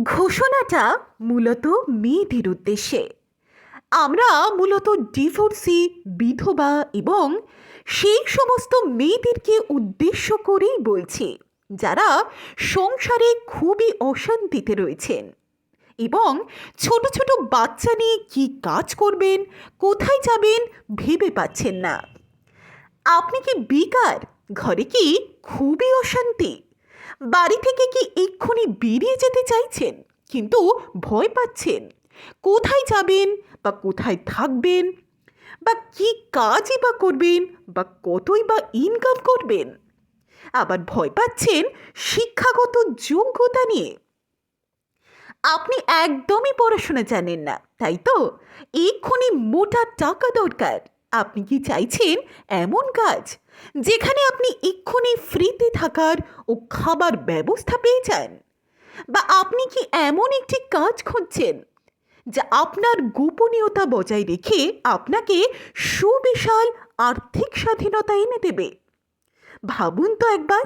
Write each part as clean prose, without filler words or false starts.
ঘোষণাটা মূলত মেয়েদের উদ্দেশ্যে। আমরা মূলত ডিভোর্সি, বিধবা এবং সেই সমস্ত মেয়েদেরকে উদ্দেশ্য করেই বলছি যারা সংসারে খুবই অশান্তিতে রয়েছেন এবং ছোট ছোট বাচ্চা নিয়ে কী কাজ করবেন, কোথায় যাবেন ভেবে পাচ্ছেন না। আপনি কি বেকার? ঘরে কি খুবই অশান্তি? বাড়ি থেকে কি এক্ষুনি বেরিয়ে যেতে চাইছেন কিন্তু ভয় পাচ্ছেন কোথায় যাবেন বা কোথায় থাকবেন বা কি কাজই বা করবেন বা কতই বা ইনকাম করবেন? আবার ভয় পাচ্ছেন শিক্ষাগত যোগ্যতা নিয়ে। আপনি একদমই পড়াশোনা জানেন না, তাই তো? এক্ষুনি মোটা টাকা দরকার। আপনি কি চাইছেন এমন কাজ যেখানে আপনি এক্ষুনি ফ্রিতে থাকার ও খাবার ব্যবস্থা পেয়ে যান? বা আপনি কি এমন একটি কাজ খুঁজছেন যা আপনার গোপনীয়তা বজায় রেখে আপনাকে সুবিশাল আর্থিক স্বাধীনতা এনে দেবে? ভাবুন তো একবার,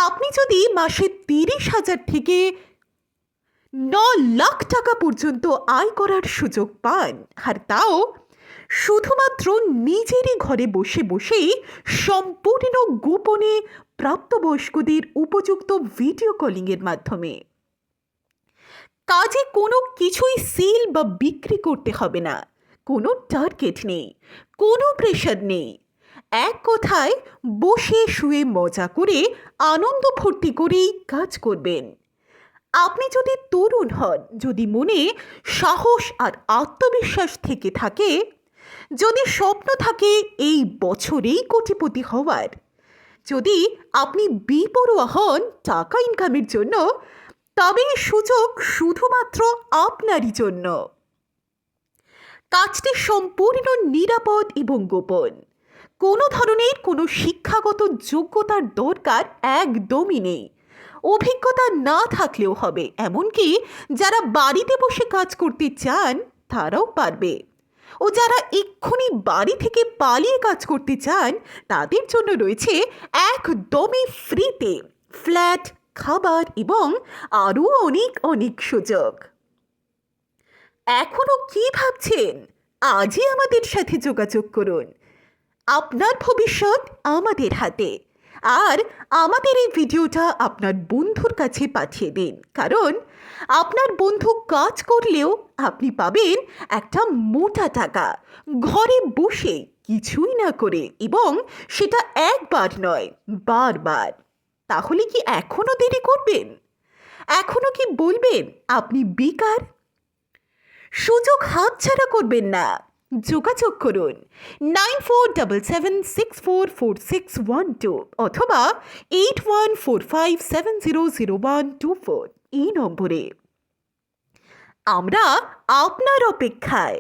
আপনি যদি মাসে 30,000 থেকে 9 লাখ টাকা পর্যন্ত আয় করার সুযোগ পান, আর তাও শুধুমাত্র নিজেরই ঘরে বসে বসেই সম্পূর্ণ গোপনে প্রাপ্তবয়স্কদের উপযুক্ত ভিডিও কলিংয়ের মাধ্যমে, কাজে কোনো কিছুই সেল বা বিক্রি করতে হবে না, কোনো টার্গেট নেই, কোনো প্রেশার নেই। এক কথায় বসে শুয়ে মজা করে আনন্দ ফুর্তি করেই কাজ করবেন। আপনি যদি তরুণ হন, যদি মনে সাহস আর আত্মবিশ্বাস থেকে থাকে, যদি স্বপ্ন থাকে এই বছরেই কোটিপতি হওয়ার, যদি আপনি বেপরোয়া হন টাকা ইনকামের জন্য, তবে এই সুযোগ শুধুমাত্র আপনারই জন্য। কাজটি সম্পূর্ণ নিরাপদ এবং গোপন। কোনো ধরনের কোনো শিক্ষাগত যোগ্যতার দরকার একদমই নেই। অভিজ্ঞতা না থাকলেও হবে, এমনকি যারা বাড়িতে বসে কাজ করতে চান তারাও পারবে। ও যারা এক্ষুনি বাড়ি থেকে পালিয়ে কাজ করতে চান তাদের জন্য রয়েছে একদমই ফ্রিতে ফ্ল্যাট, খাবার এবং আরও অনেক অনেক সুযোগ। এখনও কি ভাবছেন? আজই আমাদের সাথে যোগাযোগ করুন। আপনার ভবিষ্যৎ আমাদের হাতে। আর আমাদের এই ভিডিওটা আপনার বন্ধুর কাছে পাঠিয়ে দিন, কারণ আপনার বন্ধু কাজ করলেও আপনি পাবেন একটা মোটা টাকা ঘরে বসে কিছুই না করে, এবং সেটা একবার নয়, বারবার। তাহলে কি এখনও দেরি করবেন? এখনও কি বলবেন আপনি বেকার? সুযোগ হাতছাড়া করবেন না। যোগাযোগ করুন 9477644612 অথবা 8145700124 এই নম্বরে। আমরা আপনার অপেক্ষায়।